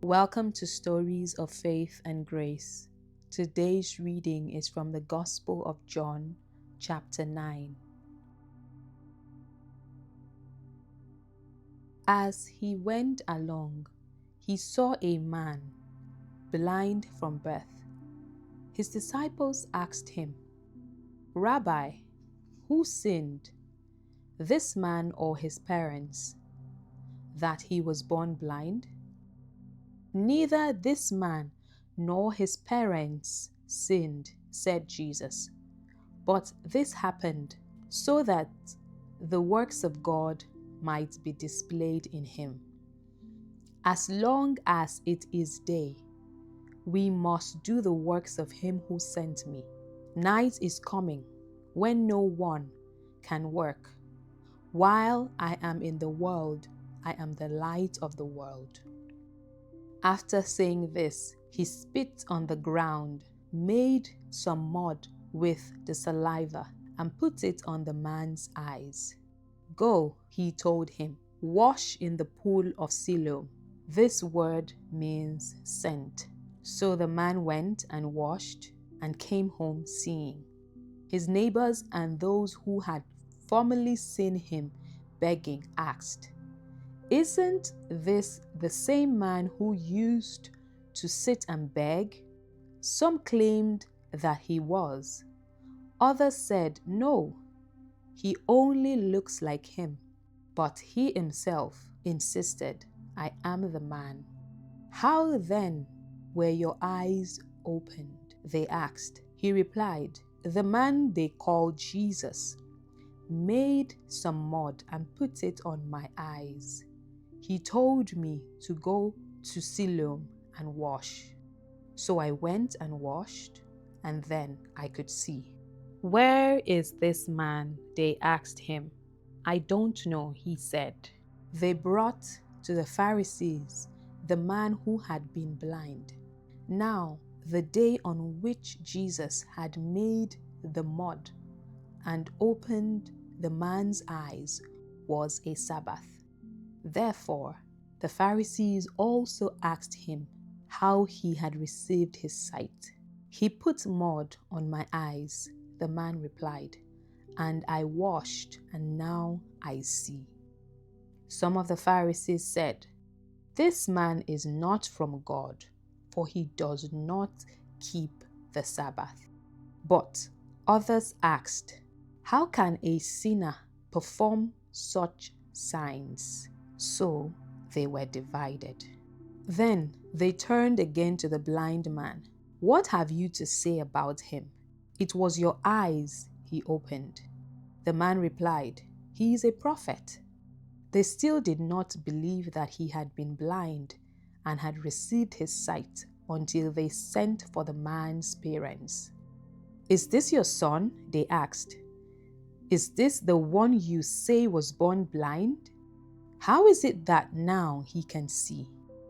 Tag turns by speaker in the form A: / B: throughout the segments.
A: Welcome to Stories of Faith and Grace. Today's reading is from the Gospel of John, chapter 9. As he went along, he saw a man, blind from birth. His disciples asked him, "Rabbi, who sinned, this man or his parents, that he was born blind?" "Neither this man nor his parents sinned," said Jesus, "but this happened so that the works of God might be displayed in him. As long as it is day, we must do the works of him who sent me. Night is coming when no one can work. While I am in the world, I am the light of the world." After saying this, he spit on the ground, made some mud with the saliva, and put it on the man's eyes. "Go," he told him, "wash in the pool of Siloam." This word means sent. So the man went and washed and came home seeing. His neighbors and those who had formerly seen him begging asked, "Isn't this the same man who used to sit and beg?" Some claimed that he was. Others said, "No, he only looks like him." But he himself insisted, "I am the man." "How then were your eyes opened?" they asked. He replied, "The man they call Jesus made some mud and put it on my eyes. He told me to go to Siloam and wash. So I went and washed, and then I could see." "Where is this man?" they asked him. "I don't know," he said. They brought to the Pharisees the man who had been blind. Now, the day on which Jesus had made the mud and opened the man's eyes was a Sabbath. Therefore, the Pharisees also asked him how he had received his sight. "He put mud on my eyes," the man replied, "and I washed, and now I see." Some of the Pharisees said, "This man is not from God, for he does not keep the Sabbath." But others asked, "How can a sinner perform such signs?" So they were divided. Then they turned again to the blind man. "What have you to say about him? It was your eyes he opened." The man replied, "He is a prophet." They still did not believe that he had been blind and had received his sight until they sent for the man's parents. "Is this your son?" they asked. "Is this the one you say was born blind? How is it that now he can see?"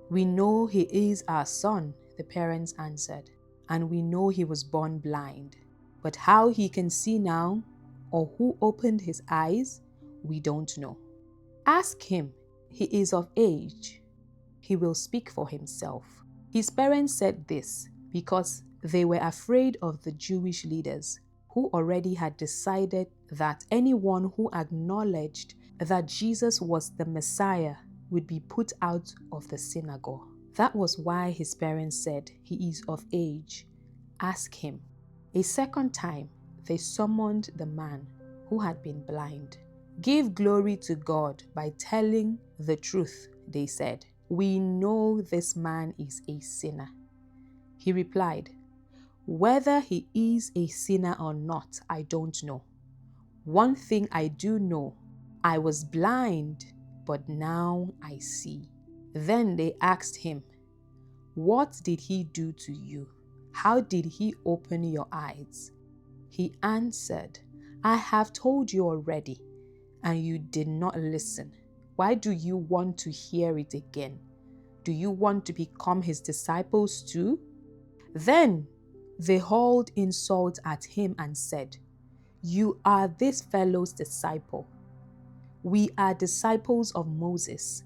A: "We know he is our son," the parents answered, "and we know he was born blind. But how he can see now, or who opened his eyes, we don't know. Ask him. He is of age. He will speak for himself." His parents said this because they were afraid of the Jewish leaders, who already had decided that anyone who acknowledged that Jesus was the Messiah would be put out of the synagogue. That was why his parents said, "He is of age. Ask him." A second time, they summoned the man who had been blind. "Give glory to God by telling the truth," they said. "We know this man is a sinner." He replied, "Whether he is a sinner or not, I don't know. One thing I do know, I was blind, but now I see." Then they asked him, "What did he do to you? How did he open your eyes?" He answered, "I have told you already, and you did not listen. Why do you want to hear it again? Do you want to become his disciples too?" Then they hurled insult at him and said, "You are this fellow's disciple. We are disciples of Moses.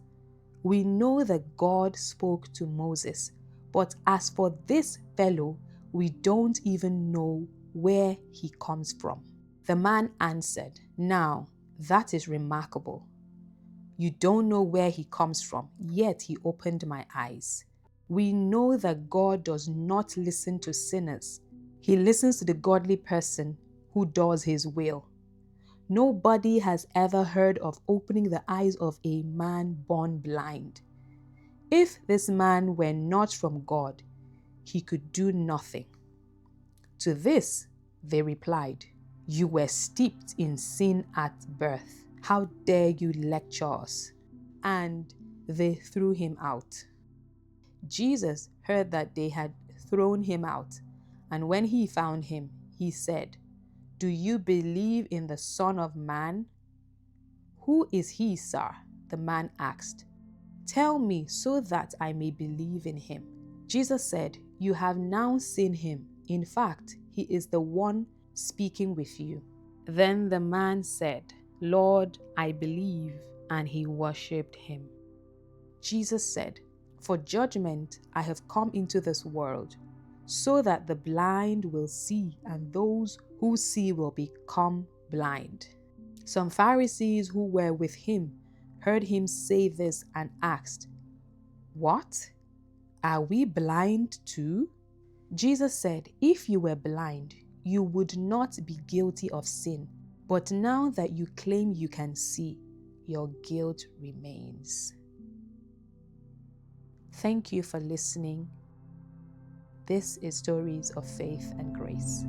A: We know that God spoke to Moses, but as for this fellow, we don't even know where he comes from." The man answered, "Now, that is remarkable. You don't know where he comes from, yet he opened my eyes. We know that God does not listen to sinners. He listens to the godly person who does his will. Nobody has ever heard of opening the eyes of a man born blind. If this man were not from God, he could do nothing." To this, they replied, "You were steeped in sin at birth. How dare you lecture us?" And they threw him out. Jesus heard that they had thrown him out, and when he found him, he said, "Do you believe in the Son of Man?" "Who is he, sir?" the man asked. "Tell me so that I may believe in him." Jesus said, "You have now seen him. In fact, he is the one speaking with you." Then the man said, "Lord, I believe," and he worshipped him. Jesus said, "For judgment I have come into this world, so that the blind will see, and those who see will become blind." Some Pharisees who were with him heard him say this and asked, "What? Are we blind too?" Jesus said, "If you were blind, you would not be guilty of sin. But now that you claim you can see, your guilt remains." Thank you for listening. This is Stories of Faith and Grace.